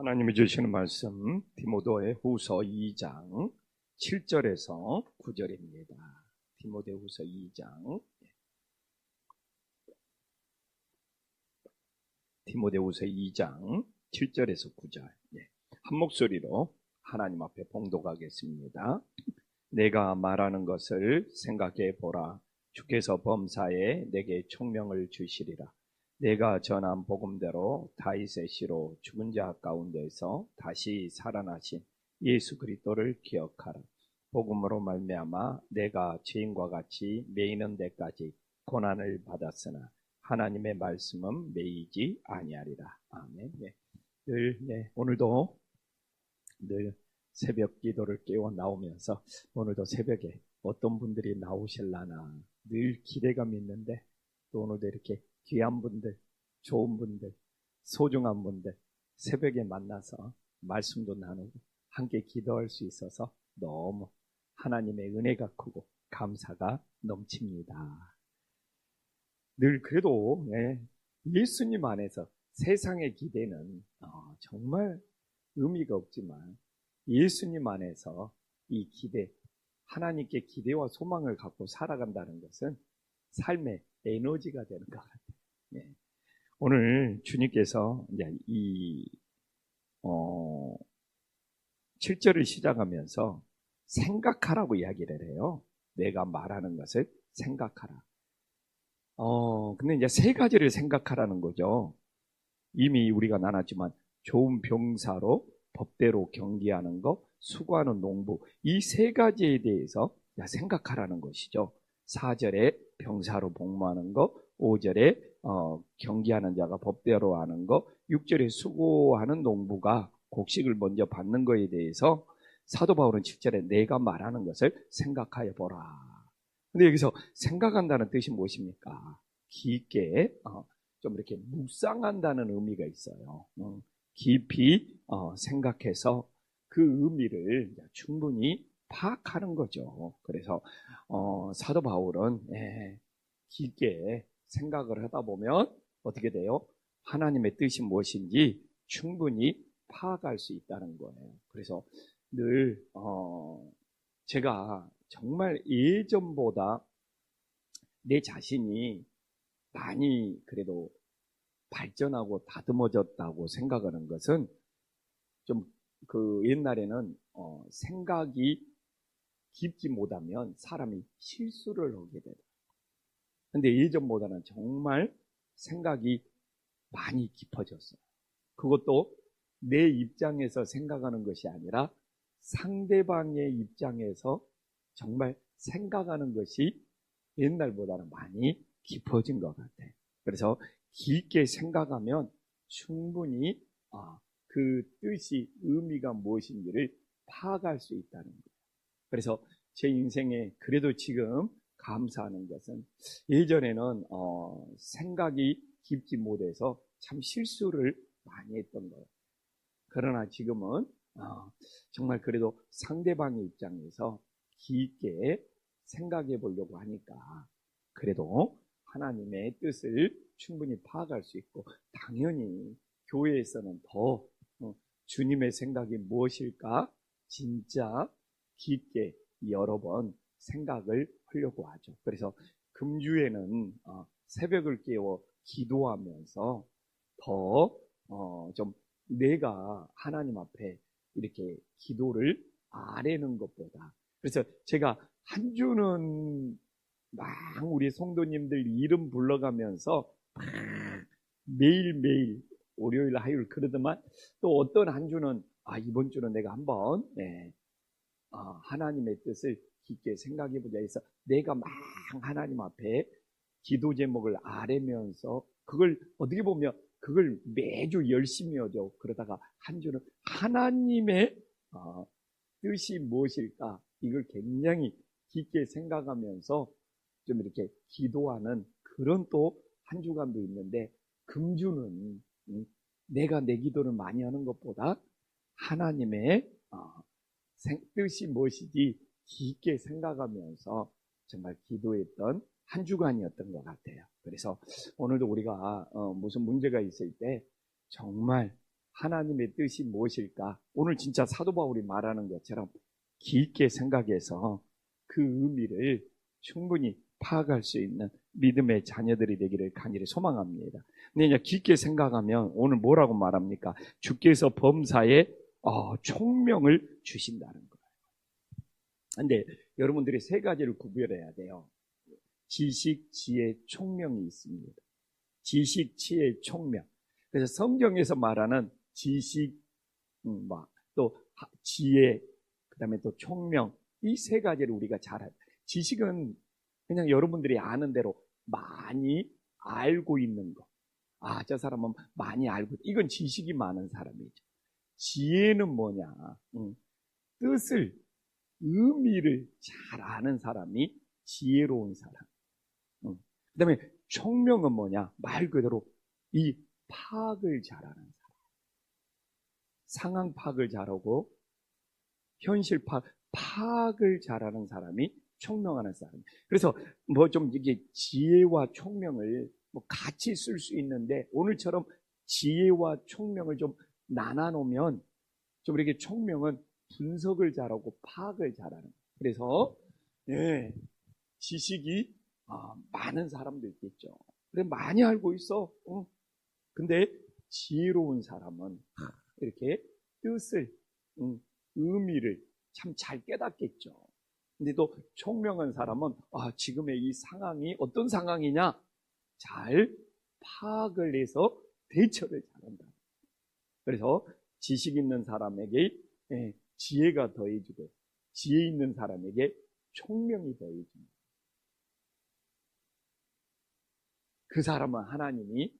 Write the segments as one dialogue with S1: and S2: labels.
S1: 하나님이 주시는 말씀 디모데 후서 2장 7절에서 9절입니다. 디모데 후서 2장 디모데 후서 2장 7절에서 9절 한 목소리로 하나님 앞에 봉독하겠습니다. 내가 말하는 것을 생각해 보라. 주께서 범사에 내게 총명을 주시리라. 내가 전한 복음대로 다윗의 씨로 죽은 자 가운데서 다시 살아나신 예수 그리스도를 기억하라. 복음으로 말미암아 내가 죄인과 같이 매이는 데까지 고난을 받았으나 하나님의 말씀은 매이지 아니하리라. 아멘. 오늘도 늘 새벽 기도를 깨워 나오면서 오늘도 새벽에 어떤 분들이 나오실라나 늘 기대감이 있는데 또 오늘도 이렇게 귀한 분들, 좋은 분들, 소중한 분들 새벽에 만나서 말씀도 나누고 함께 기도할 수 있어서 너무 하나님의 은혜가 크고 감사가 넘칩니다. 늘 그래도 예수님 안에서 세상의 기대는 정말 의미가 없지만 예수님 안에서 이 기대, 하나님께 기대와 소망을 갖고 살아간다는 것은 삶의 에너지가 되는 것 같아요. 오늘 주님께서 이제 이 7절을 시작하면서 생각하라고 이야기를 해요. 내가 말하는 것을 생각하라. 근데 이제 세 가지를 생각하라는 거죠. 이미 우리가 나눴지만 좋은 병사로 법대로 경기하는 것, 수고하는 농부, 이 세 가지에 대해서 생각하라는 것이죠. 4절에 병사로 복무하는 것, 5절에 경기하는 자가 법대로 하는 것, 6절에 수고하는 농부가 곡식을 먼저 받는 것에 대해서 사도 바울은 7절에 내가 말하는 것을 생각하여 보라. 근데 여기서 생각한다는 뜻이 무엇입니까? 깊게 좀 이렇게 묵상한다는 의미가 있어요. 깊이 생각해서 그 의미를 충분히 파악하는 거죠. 그래서 사도 바울은 깊게 생각을 하다 보면 어떻게 돼요? 하나님의 뜻이 무엇인지 충분히 파악할 수 있다는 거예요. 그래서 늘 제가 정말 예전보다 내 자신이 많이 그래도 발전하고 다듬어졌다고 생각하는 것은 좀 그 옛날에는 생각이 깊지 못하면 사람이 실수를 하게 되더라고요. 근데 예전보다는 정말 생각이 많이 깊어졌어요. 그것도 내 입장에서 생각하는 것이 아니라 상대방의 입장에서 정말 생각하는 것이 옛날보다는 많이 깊어진 것 같아요. 그래서 깊게 생각하면 충분히 그 뜻이 의미가 무엇인지를 파악할 수 있다는 거예요. 그래서 제 인생에 그래도 지금 감사하는 것은 예전에는 생각이 깊지 못해서 참 실수를 많이 했던 거예요. 그러나 지금은 정말 그래도 상대방의 입장에서 깊게 생각해 보려고 하니까 그래도 하나님의 뜻을 충분히 파악할 수 있고, 당연히 교회에서는 더 주님의 생각이 무엇일까 진짜 깊게 여러 번 생각을 하려고 하죠. 그래서 금주에는 새벽을 깨워 기도하면서 더 좀 내가 하나님 앞에 이렇게 기도를 아뢰는 것보다, 그래서 제가 한 주는 막 우리 성도님들 이름 불러가면서 매일매일 월요일 화요일 그러더만, 또 어떤 한 주는 이번 주는 내가 한번 하나님의 뜻을 깊게 생각해 보자 해서 내가 막 하나님 앞에 기도 제목을 아뢰면서 그걸 어떻게 보면 그걸 매주 열심히 하죠. 그러다가 한 주는 하나님의 뜻이 무엇일까, 이걸 굉장히 깊게 생각하면서 좀 이렇게 기도하는 그런 또 한 주간도 있는데, 금주는 내가 내 기도를 많이 하는 것보다 하나님의 뜻이 무엇이지 깊게 생각하면서 정말 기도했던 한 주간이었던 것 같아요. 그래서 오늘도 우리가 무슨 문제가 있을 때 정말 하나님의 뜻이 무엇일까? 오늘 진짜 사도 바울이 말하는 것처럼 깊게 생각해서 그 의미를 충분히 파악할 수 있는 믿음의 자녀들이 되기를 간절히 소망합니다. 근데 이제 깊게 생각하면 오늘 뭐라고 말합니까? 주께서 범사에 총명을 주신다는 거예요. 근데 여러분들이 세 가지를 구별해야 돼요. 지식, 지혜, 총명이 있습니다. 지식, 지혜, 총명. 그래서 성경에서 말하는 지식, 또 지혜, 그 다음에 또 총명, 이 세 가지를 우리가 잘 알아요. 지식은 그냥 여러분들이 아는 대로 많이 알고 있는 거. 저 사람은 많이 알고, 이건 지식이 많은 사람이죠. 지혜는 뭐냐? 뜻을, 의미를 잘 아는 사람이 지혜로운 사람. 그 다음에 총명은 뭐냐? 말 그대로 이 파악을 잘하는 사람. 상황 파악을 잘하고 현실 파악을 잘하는 사람이 총명하는 사람. 그래서 뭐 좀 이게 지혜와 총명을 뭐 같이 쓸 수 있는데 오늘처럼 지혜와 총명을 좀 나눠놓으면 좀 이렇게 총명은 분석을 잘하고 파악을 잘하는. 그래서 지식이 많은 사람도 있겠죠. 그래 많이 알고 있어. 근데 지혜로운 사람은 이렇게 뜻을, 의미를 참 잘 깨닫겠죠. 근데 또 총명한 사람은 지금의 이 상황이 어떤 상황이냐 잘 파악을 해서 대처를 잘한다. 그래서 지식 있는 사람에게 지혜가 더해지고 지혜 있는 사람에게 총명이 더해집니다. 그 사람은 하나님이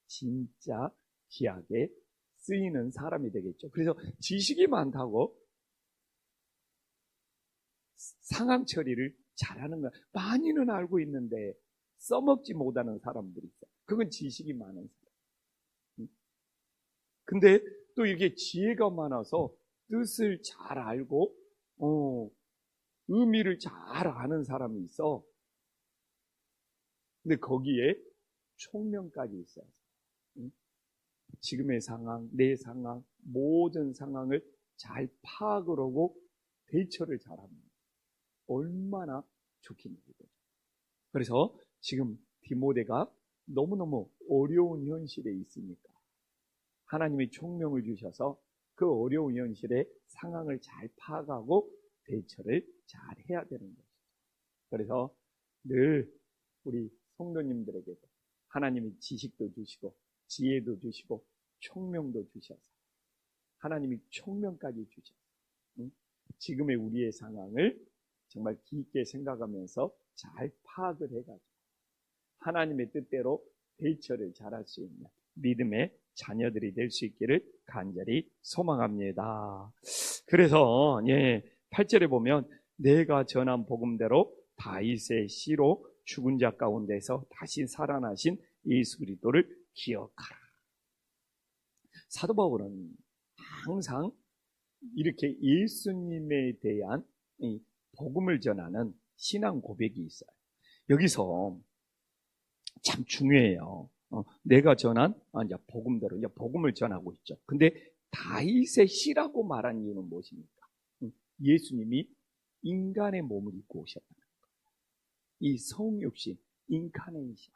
S1: 진짜 귀하게 쓰이는 사람이 되겠죠. 그래서 지식이 많다고 상황 처리를 잘하는 거야. 많이는 알고 있는데 써먹지 못하는 사람들이 있어요. 그건 지식이 많은 사람. 근데 또 이게 지혜가 많아서 뜻을 잘 알고 의미를 잘 아는 사람이 있어. 근데 거기에 총명까지 있어요. 지금의 상황, 내 상황, 모든 상황을 잘 파악을 하고 대처를 잘합니다. 얼마나 좋겠냐고. 그래서 지금 디모데가 너무너무 어려운 현실에 있으니까 하나님이 총명을 주셔서 그 어려운 현실의 상황을 잘 파악하고 대처를 잘 해야 되는 것이죠. 그래서 늘 우리 성도님들에게도 하나님이 지식도 주시고 지혜도 주시고 총명도 주셔서 하나님이 총명까지 주셔서 지금의 우리의 상황을 정말 깊게 생각하면서 잘 파악을 해가지고 하나님의 뜻대로 대처를 잘할 수 있는 믿음의 자녀들이 될 수 있기를 간절히 소망합니다. 그래서 8절에 보면 내가 전한 복음대로 다윗의 씨로 죽은 자 가운데서 다시 살아나신 예수 그리스도를 기억하라. 사도 바울은 항상 이렇게 예수님에 대한 복음을 전하는 신앙 고백이 있어요. 여기서 참 중요해요. 내가 전한 이제 복음대로 이제 복음을 전하고 있죠. 근데 다윗의 씨라고 말한 이유는 무엇입니까? 예수님이 인간의 몸을 입고 오셨다는 거예요. 이 성육신, 인카네이션.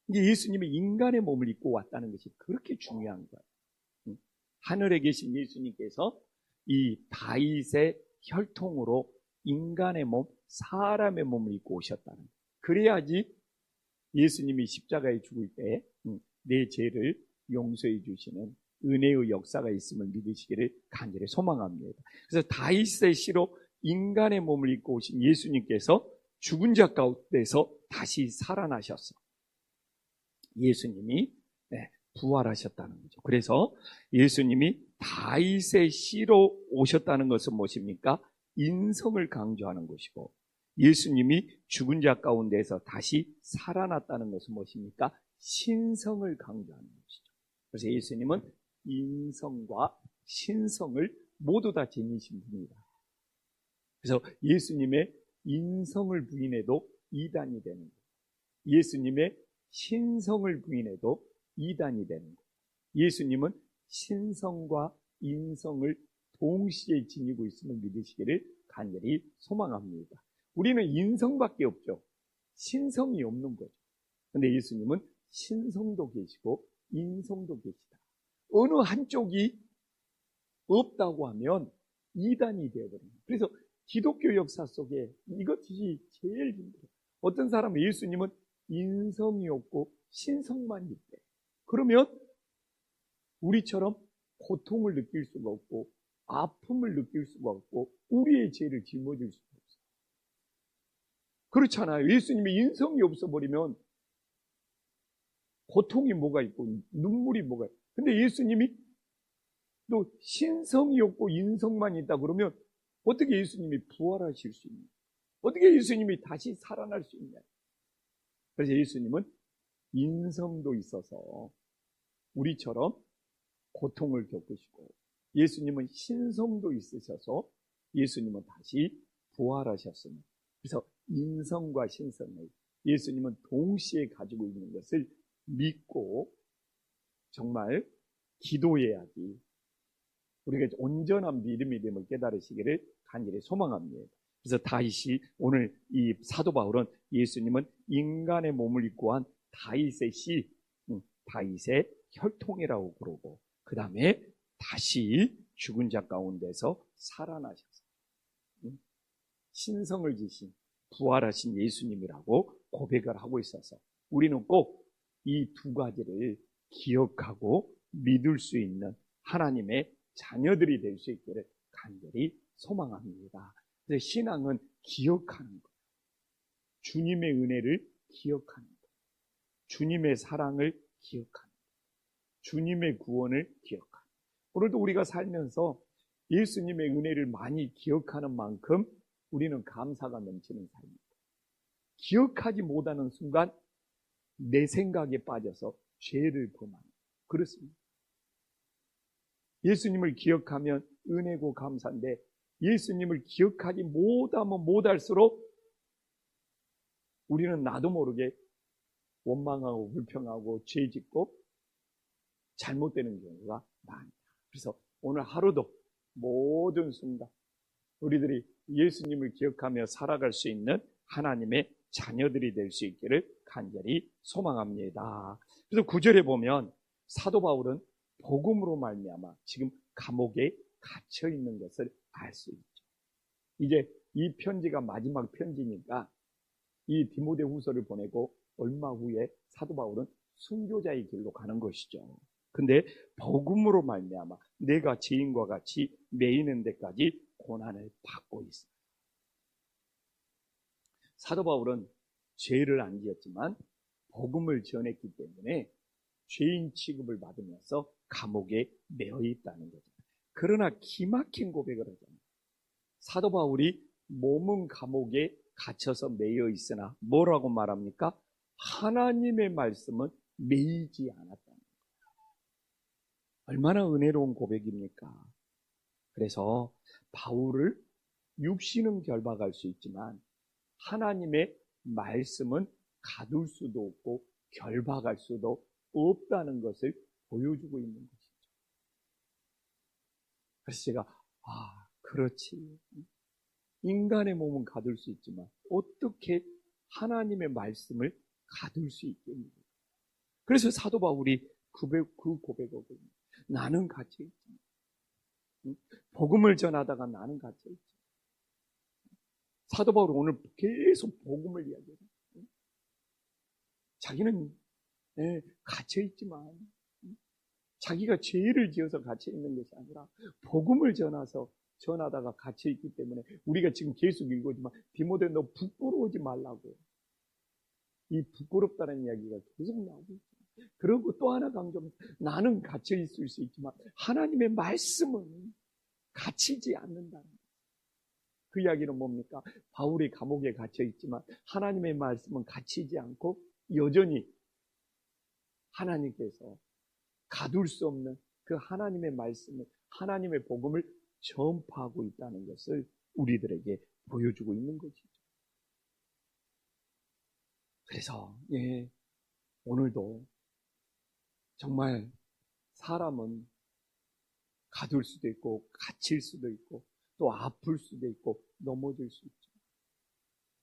S1: 이게 예수님이 인간의 몸을 입고 왔다는 것이 그렇게 중요한 거예요. 하늘에 계신 예수님께서 이 다윗의 혈통으로 인간의 몸, 사람의 몸을 입고 오셨다는 거예요. 그래야지 예수님이 십자가에 죽을 때 내 죄를 용서해 주시는 은혜의 역사가 있음을 믿으시기를 간절히 소망합니다. 그래서 다윗의 씨로 인간의 몸을 입고 오신 예수님께서 죽은 자 가운데서 다시 살아나셨어. 예수님이 부활하셨다는 거죠. 그래서 예수님이 다윗의 씨로 오셨다는 것은 무엇입니까? 인성을 강조하는 것이고, 예수님이 죽은 자 가운데서 다시 살아났다는 것은 무엇입니까? 신성을 강조하는 것이죠. 그래서 예수님은 인성과 신성을 모두 다 지니신 분이다. 그래서 예수님의 인성을 부인해도 이단이 되는 거예요. 예수님의 신성을 부인해도 이단이 되는 거예요. 예수님은 신성과 인성을 동시에 지니고 있음을 믿으시기를 간절히 소망합니다. 우리는 인성밖에 없죠. 신성이 없는 거죠. 근데 예수님은 신성도 계시고 인성도 계시다. 어느 한쪽이 없다고 하면 이단이 되어버립니다. 그래서 기독교 역사 속에 이것이 제일 힘들어요. 어떤 사람은 예수님은 인성이 없고 신성만 있대. 그러면 우리처럼 고통을 느낄 수가 없고 아픔을 느낄 수가 없고 우리의 죄를 짊어질 수가 없어요. 그렇잖아요. 예수님이 인성이 없어버리면 고통이 뭐가 있고 눈물이 뭐가 있고, 근데 예수님이 또 신성이 없고 인성만 있다 그러면 어떻게 예수님이 부활하실 수 있냐? 어떻게 예수님이 다시 살아날 수 있냐? 그래서 예수님은 인성도 있어서 우리처럼 고통을 겪으시고, 예수님은 신성도 있으셔서 예수님은 다시 부활하셨습니다. 그래서 인성과 신성을 예수님은 동시에 가지고 있는 것을 믿고 정말 기도해야지 우리가 온전한 믿음이 됨을 깨달으시기를 간절히 소망합니다. 그래서 다윗이 오늘 이 사도 바울은 예수님은 인간의 몸을 입고 한 다윗의 씨, 다윗의 혈통이라고 그러고, 그 다음에 다시 죽은 자 가운데서 살아나셨어요. 신성을 지신 부활하신 예수님이라고 고백을 하고 있어서 우리는 꼭 이 두 가지를 기억하고 믿을 수 있는 하나님의 자녀들이 될 수 있기를 간절히 소망합니다. 그래서 신앙은 기억하는 거예요. 주님의 은혜를 기억하는 거예요. 주님의 사랑을 기억하는 거예요. 주님의 구원을 기억하는 거예요. 오늘도 우리가 살면서 예수님의 은혜를 많이 기억하는 만큼 우리는 감사가 넘치는 삶입니다. 기억하지 못하는 순간 내 생각에 빠져서 죄를 범하는 거예요. 그렇습니다. 예수님을 기억하면 은혜고 감사인데 예수님을 기억하지 못하면 못할수록 우리는 나도 모르게 원망하고 불평하고 죄짓고 잘못되는 경우가 많다. 그래서 오늘 하루도 모든 순간 우리들이 예수님을 기억하며 살아갈 수 있는 하나님의 자녀들이 될 수 있기를 간절히 소망합니다. 그래서 9절에 보면 사도 바울은 복음으로 말미암아 지금 감옥에 갇혀 있는 것을 알 수 있죠. 이제 이 편지가 마지막 편지니까 이 디모데후서를 보내고 얼마 후에 사도 바울은 순교자의 길로 가는 것이죠. 근데 복음으로 말미암아 내가 죄인과 같이 매이는 데까지 고난을 받고 있어요. 사도 바울은 죄를 안 지었지만 복음을 전했기 때문에 죄인 취급을 받으면서 감옥에 매여 있다는 거죠. 그러나 기막힌 고백을 하잖아요. 사도 바울이 몸은 감옥에 갇혀서 매여 있으나 뭐라고 말합니까? 하나님의 말씀은 매이지 않았다는 거예요. 얼마나 은혜로운 고백입니까? 그래서 바울을 육신은 결박할 수 있지만 하나님의 말씀은 가둘 수도 없고 결박할 수도 없다는 것을 보여주고 있는 것이죠. 그래서 제가 그렇지. 인간의 몸은 가둘 수 있지만 어떻게 하나님의 말씀을 가둘 수 있겠는가. 그래서 사도 바울이 그 고백을 나는 갇혀있지. 복음을 전하다가 나는 갇혀있지. 사도 바울은 오늘 계속 복음을 이야기해요. 자기는 갇혀있지만 자기가 죄를 지어서 갇혀있는 것이 아니라 복음을 전하다가 갇혀있기 때문에 우리가 지금 계속 읽었지만 디모데 너 부끄러우지 말라고. 이 부끄럽다는 이야기가 계속 나오고 있죠. 그리고 또 하나 강조합니다. 나는 갇혀있을 수 있지만 하나님의 말씀은 갇히지 않는다는 거예요. 그 이야기는 뭡니까? 바울이 감옥에 갇혀있지만 하나님의 말씀은 갇히지 않고 여전히 하나님께서 가둘 수 없는 그 하나님의 말씀을, 하나님의 복음을 전파하고 있다는 것을 우리들에게 보여주고 있는 것이죠. 그래서 오늘도 정말 사람은 가둘 수도 있고 갇힐 수도 있고 또 아플 수도 있고 넘어질 수 있죠.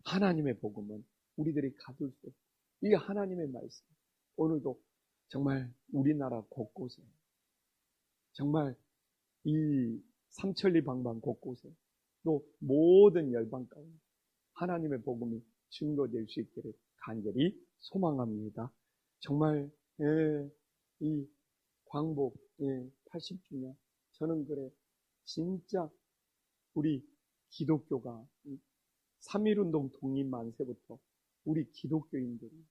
S1: 하나님의 복음은 우리들이 가둘 수 없고 이 하나님의 말씀 오늘도 정말 우리나라 곳곳에 정말 이 삼천리 방방 곳곳에 또 모든 열방 가운데 하나님의 복음이 증거될 수 있기를 간절히 소망합니다. 정말 이 광복 80주년 저는 그래 진짜 우리 기독교가 3.1운동 독립만세부터 우리 기독교인들이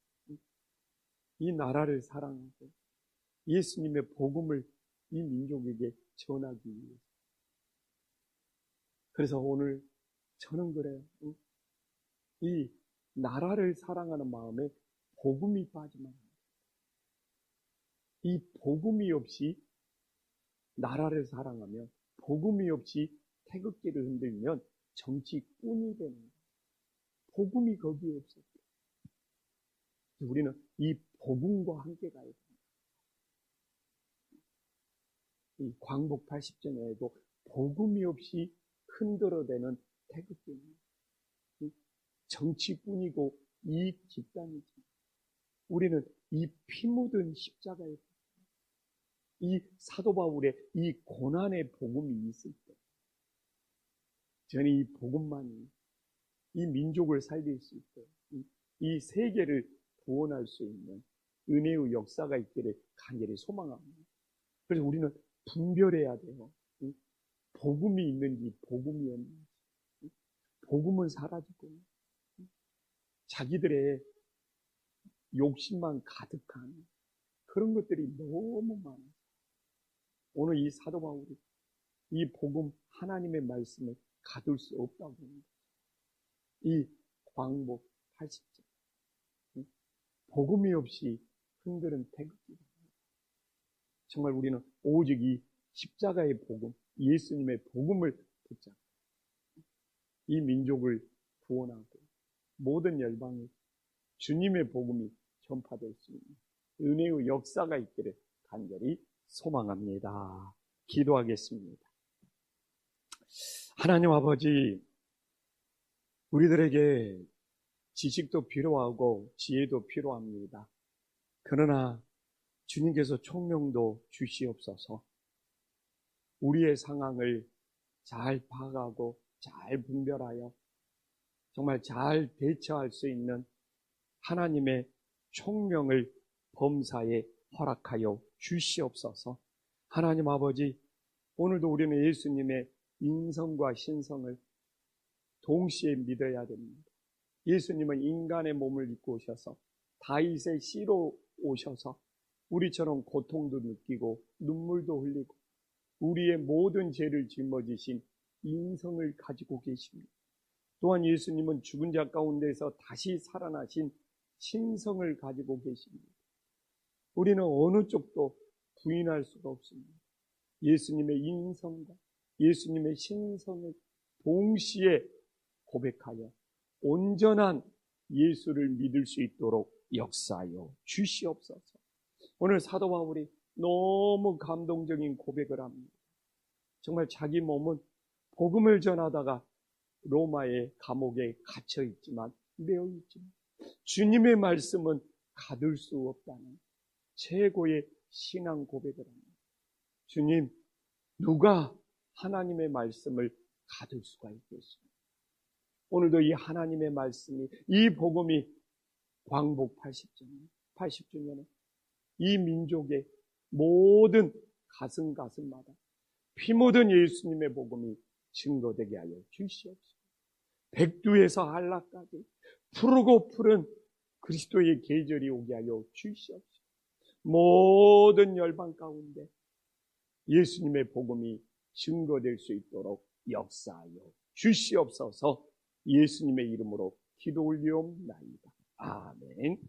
S1: 이 나라를 사랑하고 예수님의 복음을 이 민족에게 전하기 위해서 그래서 오늘 저는 그래요. 이 나라를 사랑하는 마음에 복음이 빠지면 안 돼요. 이 복음이 없이 나라를 사랑하면 복음이 없이 태극기를 흔들면 정치꾼이 되는 거예요. 복음이 거기에 없었어요. 우리는 이 복음과 함께 가야 됩니다. 이 광복 80주년에도 복음이 없이 흔들어대는 태극기는 정치꾼이고 이익 집단이지. 우리는 이 피 묻은 십자가에 이 사도 바울의 이 고난의 복음이 있을 때 저는 이 복음만이 이 민족을 살릴 수 있고 이 세계를 구원할 수 있는 은혜의 역사가 있기를 간절히 소망합니다. 그래서 우리는 분별해야 돼요. 복음이 있는지 복음이 없는지. 복음은 사라지고 자기들의 욕심만 가득한 그런 것들이 너무 많아요. 오늘 이 사도 바울이 이 복음 하나님의 말씀을 가둘 수 없다고 합니다. 이 광복 80절 복음이 없이 흔드는 태극기. 정말 우리는 오직 이 십자가의 복음, 예수님의 복음을 붙잡고 이 민족을 구원하고 모든 열방에 주님의 복음이 전파될 수 있는 은혜의 역사가 있기를 간절히 소망합니다. 기도하겠습니다. 하나님 아버지, 우리들에게 지식도 필요하고 지혜도 필요합니다. 그러나 주님께서 총명도 주시옵소서. 우리의 상황을 잘 파악하고 잘 분별하여 정말 잘 대처할 수 있는 하나님의 총명을 범사에 허락하여 주시옵소서. 하나님 아버지, 오늘도 우리는 예수님의 인성과 신성을 동시에 믿어야 됩니다. 예수님은 인간의 몸을 입고 오셔서 다윗의 씨로 오셔서 우리처럼 고통도 느끼고 눈물도 흘리고 우리의 모든 죄를 짊어지신 인성을 가지고 계십니다. 또한 예수님은 죽은 자 가운데서 다시 살아나신 신성을 가지고 계십니다. 우리는 어느 쪽도 부인할 수가 없습니다. 예수님의 인성과 예수님의 신성을 동시에 고백하여 온전한 예수를 믿을 수 있도록 역사하여 주시옵소서. 오늘 사도 바울이 너무 감동적인 고백을 합니다. 정말 자기 몸은 복음을 전하다가 로마의 감옥에 갇혀 있지만 매여 있지만 주님의 말씀은 가둘 수 없다는 최고의 신앙 고백을 합니다. 주님, 누가 하나님의 말씀을 가둘 수가 있겠습니까? 오늘도 이 하나님의 말씀이, 이 복음이 광복 80주년에 이 민족의 모든 가슴마다 피 묻은 예수님의 복음이 증거되게 하여 주시옵소서. 백두에서 한라까지 푸르고 푸른 그리스도의 계절이 오게 하여 주시옵소서. 모든 열방 가운데 예수님의 복음이 증거될 수 있도록 역사하여 주시옵소서. 예수님의 이름으로 기도 올리옵나이다. 아멘.